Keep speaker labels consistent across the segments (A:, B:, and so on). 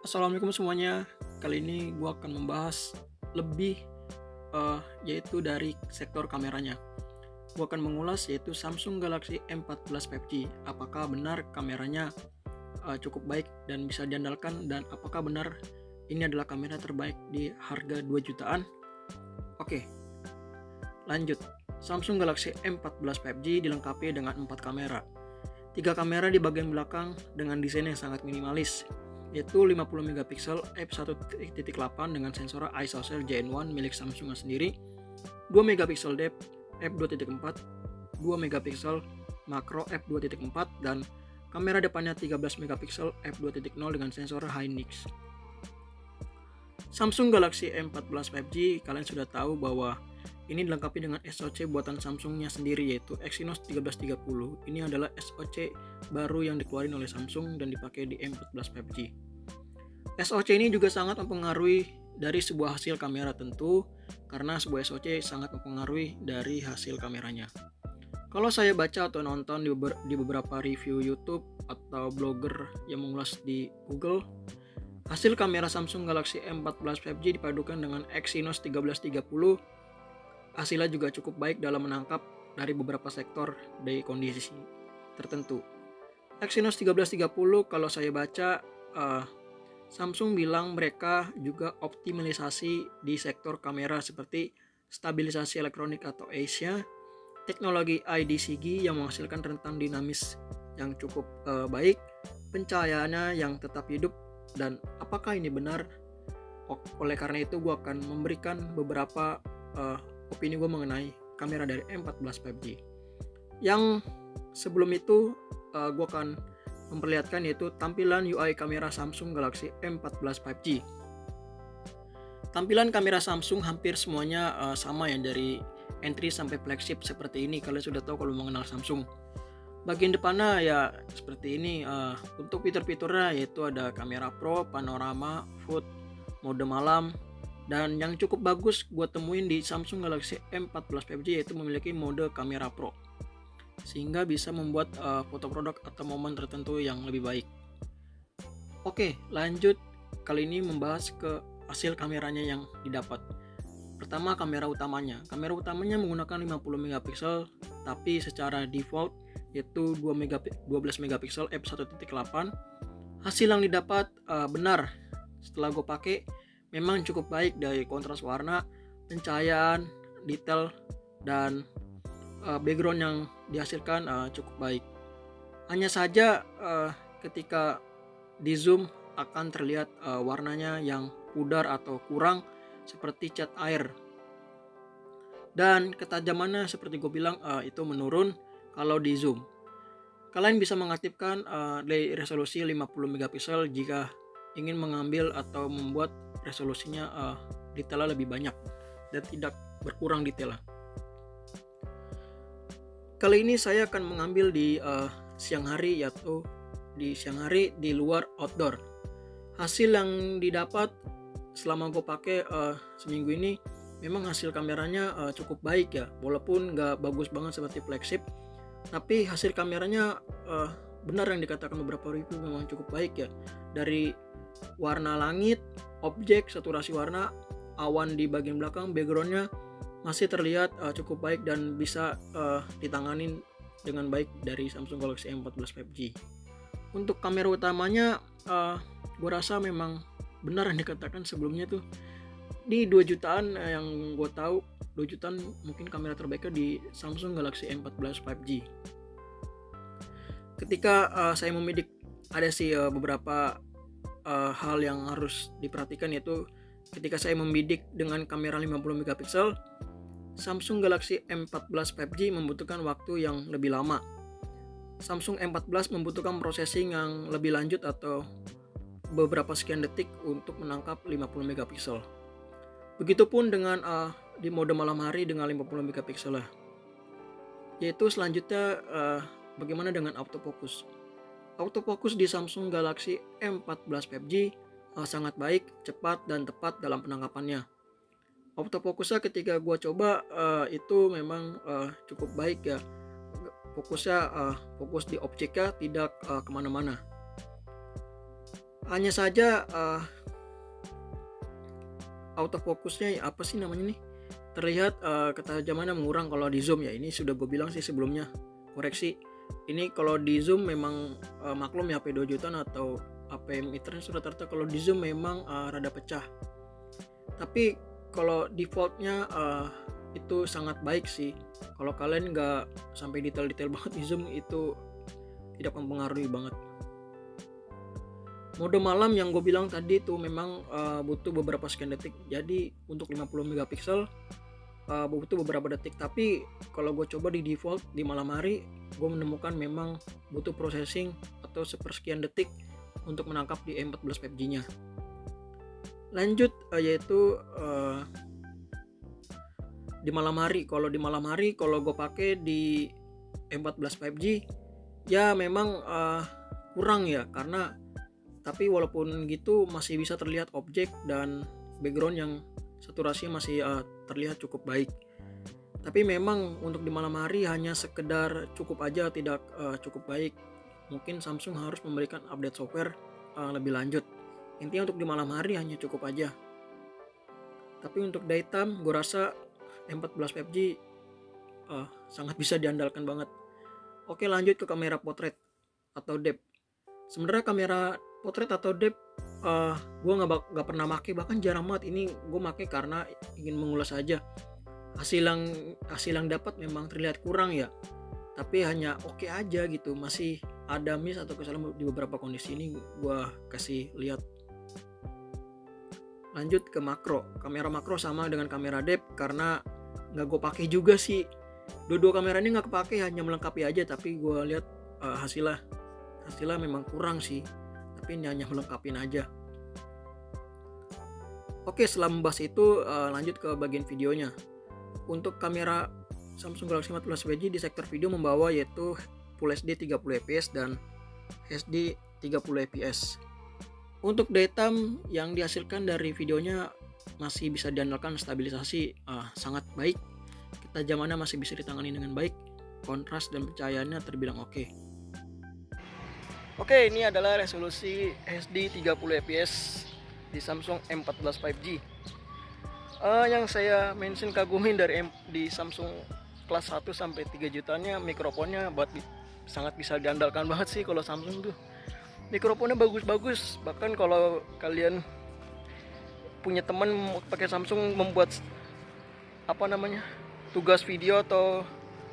A: Assalamualaikum semuanya. Kali ini gue akan membahas lebih yaitu dari sektor kameranya. Gue akan mengulas yaitu Samsung Galaxy M14 5G. Apakah benar kameranya cukup baik dan bisa diandalkan, dan apakah benar ini adalah kamera terbaik di harga 2 jutaan? Oke, lanjut. Samsung Galaxy M14 5G dilengkapi dengan 4 kamera. 3 kamera di bagian belakang dengan desain yang sangat minimalis, yaitu 50 megapiksel f1.8 dengan sensor ISOCELL JN1 milik Samsung sendiri, 2 megapiksel depth f2.4, 2 megapiksel makro f2.4, dan kamera depannya 13 megapiksel f2.0 dengan sensor Hynix. Samsung Galaxy M14 5G, kalian sudah tahu bahwa ini dilengkapi dengan SoC buatan Samsungnya sendiri, yaitu Exynos 1330. Ini adalah SoC baru yang dikeluarin oleh Samsung dan dipakai di M14 5G. SoC ini juga sangat mempengaruhi dari sebuah hasil kamera tentu, karena sebuah SoC sangat mempengaruhi dari hasil kameranya. Kalau saya baca atau nonton di beberapa review YouTube atau blogger yang mengulas di Google, hasil kamera Samsung Galaxy M14 5G dipadukan dengan Exynos 1330, hasilnya juga cukup baik dalam menangkap dari beberapa sektor dari kondisi tertentu. Exynos 1330, kalau saya baca, Samsung bilang mereka juga optimalisasi di sektor kamera seperti stabilisasi elektronik atau ASIA, teknologi IDCG yang menghasilkan rentang dinamis yang cukup baik, pencahayaannya yang tetap hidup, dan apakah ini benar? Oleh karena itu gue akan memberikan beberapa opini gue mengenai kamera dari M14 5G. Yang sebelum itu gue akan memperlihatkan yaitu tampilan UI kamera Samsung Galaxy M14 5G. Tampilan kamera Samsung hampir semuanya sama ya, dari entry sampai flagship seperti ini. Kalian sudah tahu kalau mengenal Samsung. Bagian depannya ya seperti ini. Untuk fitur-fiturnya yaitu ada kamera pro, panorama, food, mode malam, dan yang cukup bagus gue temuin di Samsung Galaxy M14 5G yaitu memiliki mode kamera pro, sehingga bisa membuat foto produk atau momen tertentu yang lebih baik. Oke, lanjut. Kali ini membahas ke hasil kameranya yang didapat. Pertama, kamera utamanya. Kamera utamanya menggunakan 50 megapiksel, tapi secara default yaitu 12 megapiksel f1.8. Hasil yang didapat benar setelah gue pakai memang cukup baik dari kontras warna, pencahayaan, detail, dan background yang dihasilkan cukup baik. Hanya saja ketika di zoom akan terlihat warnanya yang pudar atau kurang seperti cat air, dan ketajamannya seperti gue bilang itu menurun kalau di zoom. Kalian bisa mengaktifkan dari resolusi 50 megapiksel jika ingin mengambil atau membuat resolusinya detailnya lebih banyak dan tidak berkurang detailnya. Kali ini saya akan mengambil di siang hari, yaitu di siang hari di luar outdoor. Hasil yang didapat selama gue pakai seminggu ini, memang hasil kameranya cukup baik ya, walaupun nggak bagus banget seperti flagship, tapi hasil kameranya benar yang dikatakan beberapa review, memang cukup baik ya. Dari warna langit, objek, saturasi warna, awan di bagian belakang, backgroundnya masih terlihat cukup baik dan bisa ditanganin dengan baik dari Samsung Galaxy M14 5G. Untuk kamera utamanya, gue rasa memang benar yang dikatakan sebelumnya tuh, di 2 jutaan yang gue tahu 2 jutaan mungkin kamera terbaiknya di Samsung Galaxy M14 5G. Ketika saya membidik, ada sih beberapa hal yang harus diperhatikan, yaitu ketika saya membidik dengan kamera 50 megapiksel, Samsung Galaxy M14 5G membutuhkan waktu yang lebih lama. Samsung M14 membutuhkan processing yang lebih lanjut atau beberapa sekian detik untuk menangkap 50 megapiksel. Begitupun dengan di mode malam hari dengan 50 megapiksel lah. Yaitu selanjutnya bagaimana dengan autofocus. Autofocus di Samsung Galaxy M14 5G sangat baik, cepat, dan tepat dalam penangkapannya. Autofocusnya ketika gue coba itu memang cukup baik ya. Fokusnya fokus di objeknya, tidak kemana-mana. Hanya saja autofokusnya apa sih namanya nih, terlihat ketajamannya mengurang kalau di zoom ya. Ini sudah gue bilang sih sebelumnya, koreksi. Ini kalau di zoom memang maklum ya HP 2 jutaan atau HP meternya sudah rata kalau di zoom memang rada pecah. Tapi kalau defaultnya itu sangat baik sih. Kalau kalian nggak sampai detail-detail banget di zoom, itu tidak mempengaruhi banget. Mode malam yang gue bilang tadi tuh memang butuh beberapa sekian detik. Jadi untuk 50 megapiksel butuh beberapa detik. Tapi kalau gue coba di default di malam hari, gue menemukan memang butuh processing atau sepersekian detik untuk menangkap di M14 5G nya. Lanjut yaitu di malam hari. Kalau di malam hari kalau gue pakai di M14 5G ya memang kurang ya, karena tapi walaupun gitu masih bisa terlihat objek dan background yang saturasinya masih terlihat cukup baik. Tapi memang untuk di malam hari hanya sekedar cukup aja, tidak cukup baik. Mungkin Samsung harus memberikan update software lebih lanjut. Intinya untuk di malam hari hanya cukup aja. Tapi untuk daytime gue rasa M14 5G sangat bisa diandalkan banget. Oke, lanjut ke kamera potret atau depth. Sebenarnya kamera potret atau depth gue nggak pernah make, bahkan jarang banget. Ini gue make karena ingin mengulas aja. Hasil yang dapat memang terlihat kurang ya, tapi hanya oke aja gitu. Masih ada miss atau kesalahan di beberapa kondisi, ini gue kasih lihat. Lanjut ke makro. Kamera makro sama dengan kamera depth karena nggak gue pakai juga sih. Dua kamera ini nggak kepake, hanya melengkapi aja. Tapi gue lihat hasilnya memang kurang sih, tapi ini hanya melengkapin aja. Oke, setelah membahas itu lanjut ke bagian videonya. Untuk kamera Samsung Galaxy 14 5G di sektor video membawa yaitu Full HD 30 fps dan HD 30 fps. Untuk daytime yang dihasilkan dari videonya masih bisa diandalkan stabilisasi sangat baik. Ketajamannya masih bisa ditangani dengan baik. Kontras dan pencahayaannya terbilang oke. Oke, ini adalah resolusi HD 30 fps di Samsung M14 5G. Yang saya mention kagumin di Samsung kelas 1 sampai 3 jutanya, mikrofonnya sangat bisa diandalkan banget sih. Kalau Samsung tuh mikrofonnya bagus-bagus. Bahkan kalau kalian punya teman pakai Samsung membuat tugas video atau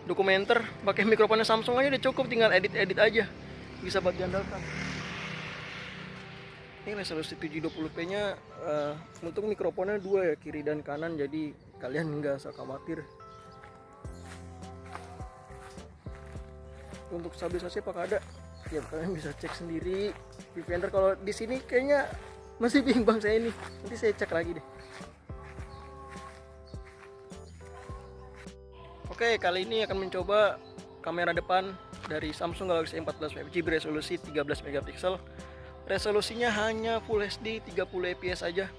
A: dokumenter pakai mikrofonnya Samsung aja udah cukup, tinggal edit aja, bisa buat diandalkan. Ini resolusi 720p nya untuk mikrofonnya 2 ya, kiri dan kanan, jadi kalian nggak usah khawatir. Untuk stabilisasi apakah ada? Ya kalian bisa cek sendiri. Viewfinder kalau di sini kayaknya masih bimbang saya ini. Nanti saya cek lagi deh. Oke, kali ini akan mencoba kamera depan dari Samsung Galaxy M14 5G beresolusi 13 megapiksel. Resolusinya hanya Full HD 30 fps aja.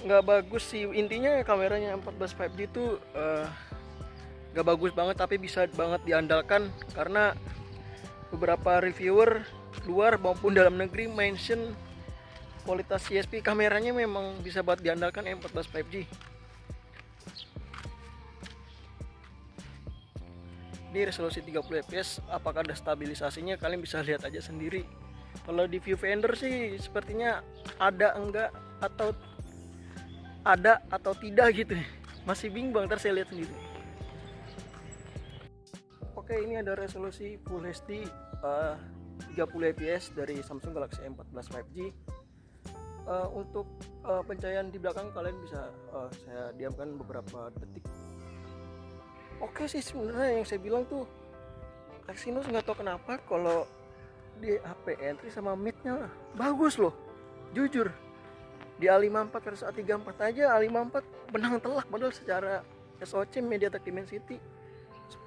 A: Nggak bagus sih, intinya kameranya M14 5G itu nggak bagus banget, tapi bisa banget diandalkan karena beberapa reviewer luar maupun dalam negeri mention kualitas CSP kameranya memang bisa buat diandalkan M14 5G. Di resolusi 30 fps, apakah ada stabilisasinya kalian bisa lihat aja sendiri. Kalau di viewfinder sih sepertinya ada atau tidak gitu. Masih bingung, ntar saya lihat sendiri. Oke, ini ada resolusi Full HD 30 fps dari Samsung Galaxy M14 5G. Untuk pencahayaan di belakang kalian bisa saya diamkan beberapa detik. Oke sih, sebenarnya yang saya bilang tuh Exynos nggak tahu kenapa kalau di HP entry sama mid-nya bagus loh, jujur. Di A54 versus A34 aja, A54 benang telak, padahal secara SoC MediaTek Dimensity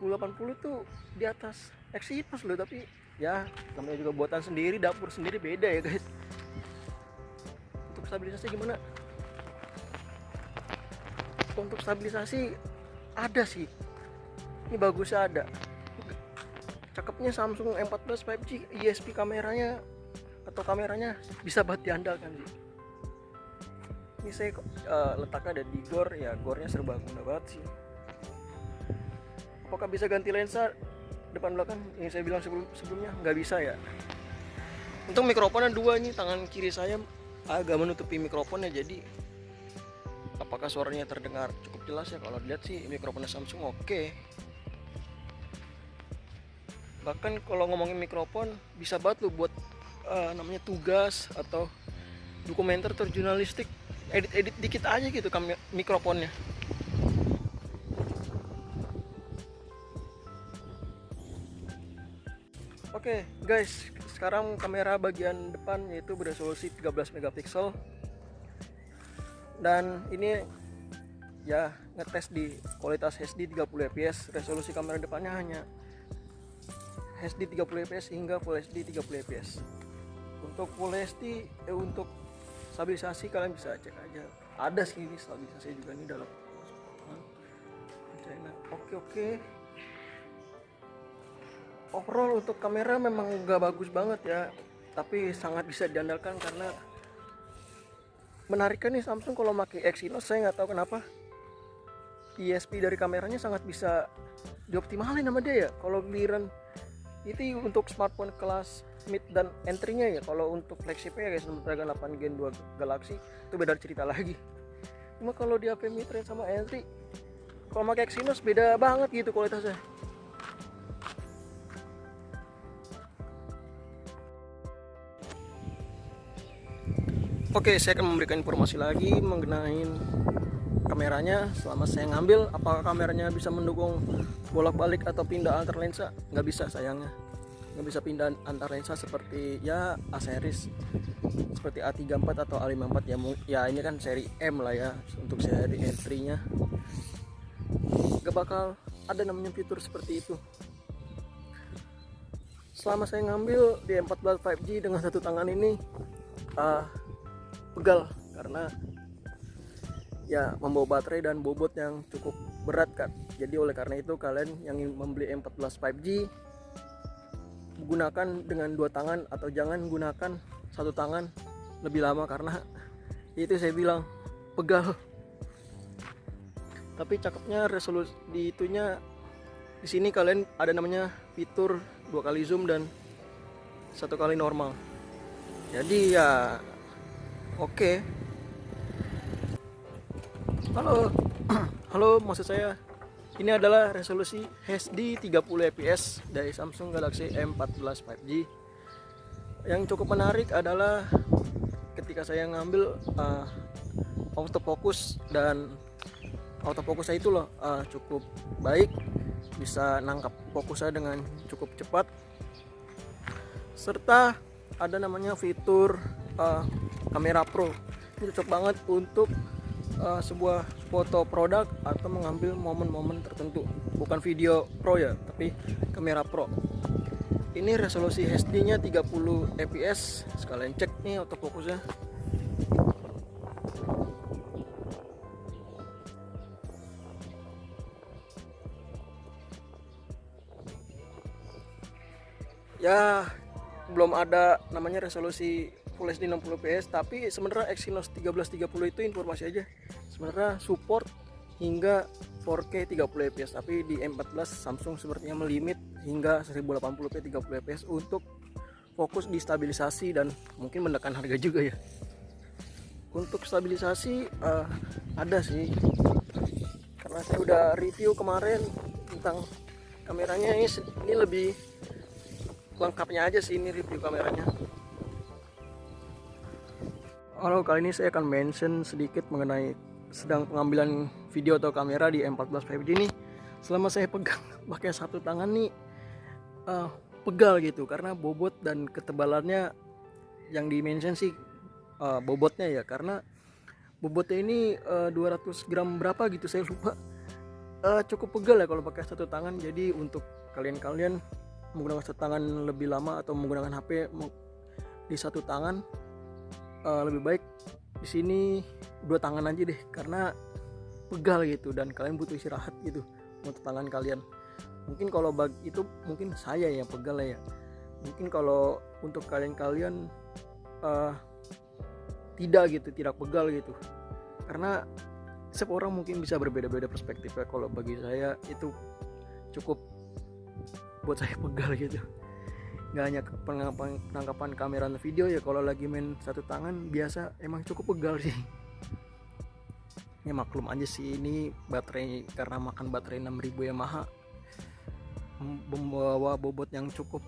A: 1080 tuh di atas Exynos loh. Tapi ya namanya juga buatan sendiri, dapur sendiri, beda ya guys. Untuk stabilisasi gimana? Untuk stabilisasi ada sih, ini bagusnya ada. Cakepnya Samsung M14 5G, ISP kameranya atau kameranya bisa banget diandalkan sih. Ini saya letaknya ada di gor, ya gornya serba guna banget sih. Apakah bisa ganti lensa depan belakang? Yang saya bilang sebelumnya nggak bisa ya. Untuk mikrofonnya dua, ini tangan kiri saya agak menutupi mikrofonnya, jadi apakah suaranya terdengar cukup jelas ya? Kalau dilihat sih mikrofonnya Samsung oke. Bahkan kalau ngomongin mikrofon bisa banget lo buat namanya tugas atau dokumenter atau jurnalistik, edit dikit aja gitu mikrofonnya. Oke guys, sekarang kamera bagian depan yaitu beresolusi 13 megapiksel, dan ini ya ngetes di kualitas HD 30 fps. Resolusi kamera depannya hanya HD 30 fps hingga Full HD 30 fps. Untuk Full HD untuk stabilisasi kalian bisa cek aja, ada sih ini stabilisasi juga nih dalam China. Oke. Overall untuk kamera memang gak bagus banget ya, tapi sangat bisa diandalkan karena menariknya nih Samsung kalau pakai Exynos. Saya nggak tahu kenapa ISP dari kameranya sangat bisa dioptimalin sama dia ya. Kalau giliran itu untuk smartphone kelas mid dan entry-nya ya, kalau untuk flagship-nya ya Snapdragon 8 Gen 2 Galaxy itu beda cerita lagi. Cuma kalau di HP mid range sama entry, kalau pakai Exynos beda banget gitu kualitasnya. Oke, saya akan memberikan informasi lagi mengenai kameranya. Selama saya ngambil, apakah kameranya bisa mendukung bolak-balik atau pindah antar lensa? Nggak bisa sayangnya. Nggak bisa pindah antar lensa seperti ya A series, seperti A34 atau A54 ya. Ya ini kan seri M lah ya, untuk seri entry-nya. Nggak bakal ada namanya fitur seperti itu. Selama saya ngambil di M14 5G dengan satu tangan ini, pegal karena ya membawa baterai dan bobot yang cukup berat kan. Jadi oleh karena itu kalian yang ingin membeli M14 5G gunakan dengan dua tangan atau jangan gunakan satu tangan lebih lama, karena itu saya bilang pegal. Tapi cakepnya resolusi di itunya, di sini kalian ada namanya fitur 2 kali zoom dan 1 kali normal. Jadi ya oke. Halo, maksud saya ini adalah resolusi HD 30 fps dari Samsung Galaxy M14 5G. Yang cukup menarik adalah ketika saya ngambil autofocus, dan autofocusnya itu loh cukup baik, bisa nangkap fokusnya dengan cukup cepat, serta ada namanya fitur kamera pro. Ini cocok banget untuk sebuah foto produk atau mengambil momen-momen tertentu. Bukan video pro ya, tapi kamera pro. Ini resolusi HD nya 30 fps. Sekalian cek nih autofocusnya. Ya belum ada namanya resolusi Full HD 60 fps, tapi sebenarnya Exynos 1330 itu informasi aja, sebenarnya support hingga 4K 30 fps, tapi di M14 Samsung sepertinya melimit hingga 1080p 30 fps untuk fokus di stabilisasi dan mungkin menekan harga juga ya. Untuk stabilisasi ada sih, karena saya udah review kemarin tentang kameranya. Ini lebih lengkapnya aja sih, ini review kameranya. Halo, kali ini saya akan mention sedikit mengenai sedang pengambilan video atau kamera di M14 5G ini. Selama saya pegang pakai satu tangan nih pegal gitu, karena bobot dan ketebalannya yang di mention sih bobotnya ya, karena bobotnya ini 200 gram berapa gitu saya lupa. Cukup pegal ya kalau pakai satu tangan. Jadi untuk kalian menggunakan satu tangan lebih lama atau menggunakan HP di satu tangan, lebih baik di sini dua tangan aja deh, karena pegal gitu dan kalian butuh istirahat gitu untuk tangan kalian. Mungkin kalau itu mungkin saya yang pegal ya. Mungkin kalau untuk kalian tidak pegal gitu. Karena setiap orang mungkin bisa berbeda-beda perspektifnya. Kalau bagi saya itu cukup buat saya pegal gitu. Nggak hanya penangkapan kamera dan video ya, kalau lagi main satu tangan biasa emang cukup pegal sih. Ya maklum aja sih, ini baterai karena makan baterai 6000 Yamaha membawa bobot yang cukup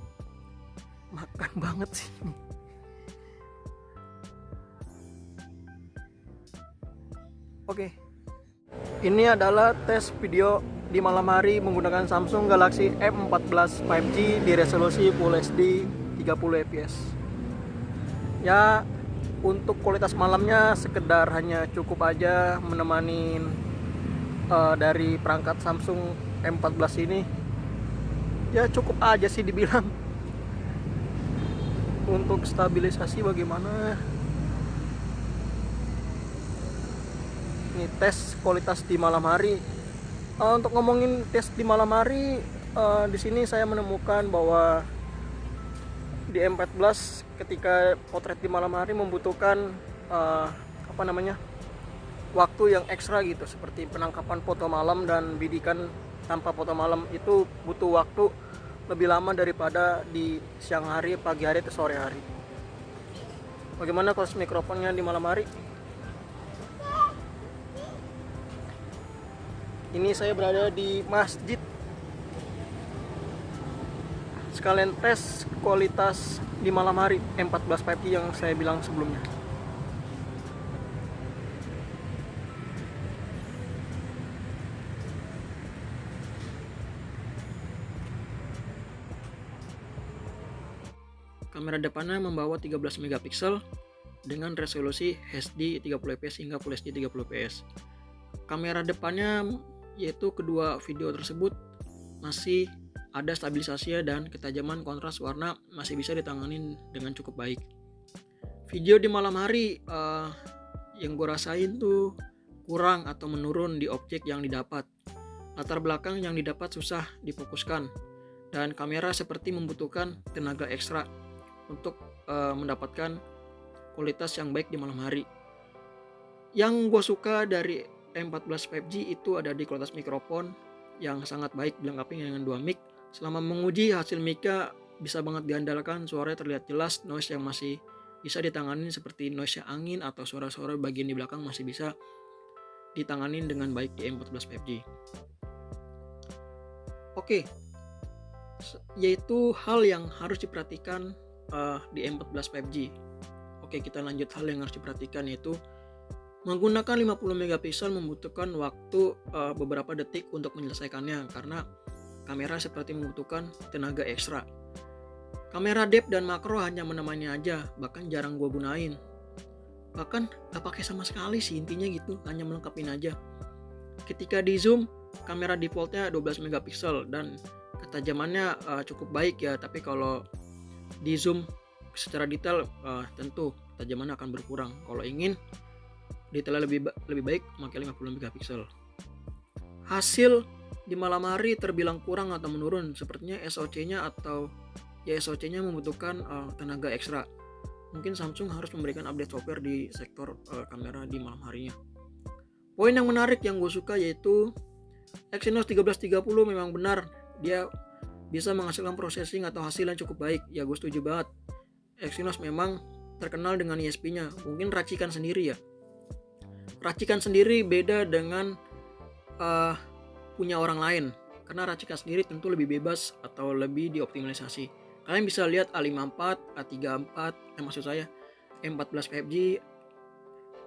A: makan banget sih. Oke. Ini adalah tes video di malam hari menggunakan Samsung Galaxy M14 5G di resolusi Full HD 30 fps. Ya, untuk kualitas malamnya sekedar hanya cukup aja menemani dari perangkat Samsung M14 ini. Ya cukup aja sih dibilang. Untuk stabilisasi bagaimana? Ini tes kualitas di malam hari. Untuk ngomongin tes di malam hari, di sini saya menemukan bahwa di M14 ketika potret di malam hari membutuhkan waktu yang ekstra gitu, seperti penangkapan foto malam dan bidikan tanpa foto malam itu butuh waktu lebih lama daripada di siang hari, pagi hari, atau sore hari. Bagaimana kualitas mikrofonnya di malam hari? Ini saya berada di masjid. Sekalian tes kualitas di malam hari M14 5G yang saya bilang sebelumnya. Kamera depannya membawa 13 megapiksel dengan resolusi HD 30 fps hingga Full HD 30 fps. Kamera depannya, yaitu kedua video tersebut, masih ada stabilisasinya dan ketajaman kontras warna masih bisa ditangani dengan cukup baik. Video di malam hari yang gue rasain tuh kurang atau menurun di objek yang didapat. Latar belakang yang didapat susah difokuskan dan kamera seperti membutuhkan tenaga ekstra untuk mendapatkan kualitas yang baik di malam hari. Yang gue suka dari M14 5G itu ada di kualitas mikrofon yang sangat baik dilengkapi dengan 2 mic. Selama menguji hasil mic-nya bisa banget diandalkan, suaranya terlihat jelas, noise yang masih bisa ditangani seperti noise angin atau suara-suara bagian di belakang masih bisa ditangani dengan baik di M14 5G. Oke, yaitu hal yang harus diperhatikan di M14 5G. Oke, kita lanjut hal yang harus diperhatikan, yaitu menggunakan 50 megapiksel membutuhkan waktu beberapa detik untuk menyelesaikannya karena kamera seperti membutuhkan tenaga ekstra. Kamera depth dan makro hanya menemani aja, bahkan jarang gue gunain. Bahkan gak pakai sama sekali sih, intinya gitu, hanya melengkapin aja. Ketika di zoom, kamera defaultnya 12 megapiksel dan ketajamannya cukup baik ya, tapi kalau di zoom secara detail tentu ketajamannya akan berkurang. Kalau ingin detailnya lebih baik pakai 50 megapiksel. Hasil di malam hari terbilang kurang atau menurun, sepertinya SoC-nya membutuhkan tenaga ekstra. Mungkin Samsung harus memberikan update software di sektor kamera di malam harinya. Poin yang menarik yang gue suka yaitu Exynos 1330 memang benar dia bisa menghasilkan processing atau hasil yang cukup baik. Ya gue setuju banget. Exynos memang terkenal dengan ISP-nya. Mungkin racikan sendiri ya. Racikan sendiri beda dengan punya orang lain, karena racikan sendiri tentu lebih bebas atau lebih dioptimalisasi. Kalian bisa lihat A54, A34, maksud saya M14 5G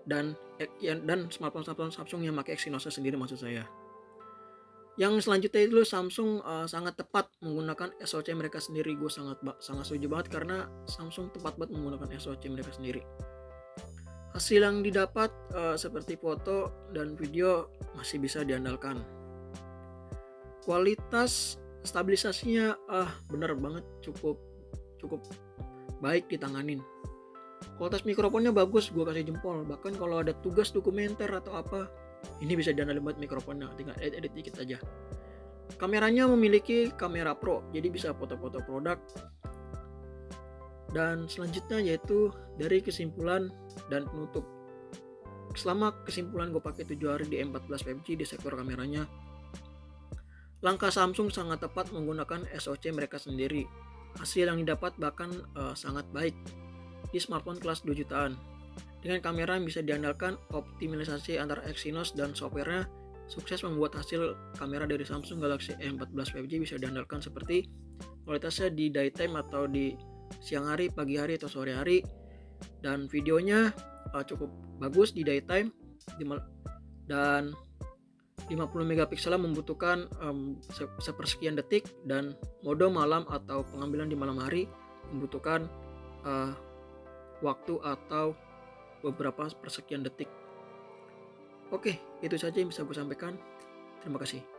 A: dan smartphone Samsung yang pakai Exynos sendiri maksud saya. Yang selanjutnya itu Samsung sangat tepat menggunakan SoC mereka sendiri. Gue sangat setuju banget karena Samsung tepat banget menggunakan SoC mereka sendiri. Hasil yang didapat seperti foto dan video masih bisa diandalkan. Kualitas stabilisasinya bener banget, cukup baik ditanganin. Kualitas mikrofonnya bagus, gue kasih jempol. Bahkan kalau ada tugas dokumenter atau apa, ini bisa diandalkan buat mikrofonnya, tinggal edit dikit aja. Kameranya memiliki kamera pro, jadi bisa foto-foto produk Dan selanjutnya yaitu dari kesimpulan dan penutup. Selama kesimpulan gue pakai 7 hari di M14 5G di sektor kameranya, langkah Samsung sangat tepat menggunakan SoC mereka sendiri. Hasil yang didapat bahkan sangat baik di smartphone kelas 2 jutaan. Dengan kamera yang bisa diandalkan, optimalisasi antara Exynos dan softwarenya sukses membuat hasil kamera dari Samsung Galaxy M14 5G bisa diandalkan seperti kualitasnya di daytime atau di siang hari, pagi hari, atau sore hari. Dan videonya cukup bagus di daytime dan 50 megapiksel membutuhkan sepersekian detik, dan mode malam atau pengambilan di malam hari membutuhkan waktu atau beberapa persekian detik. Oke, itu saja yang bisa gue sampaikan. Terima kasih.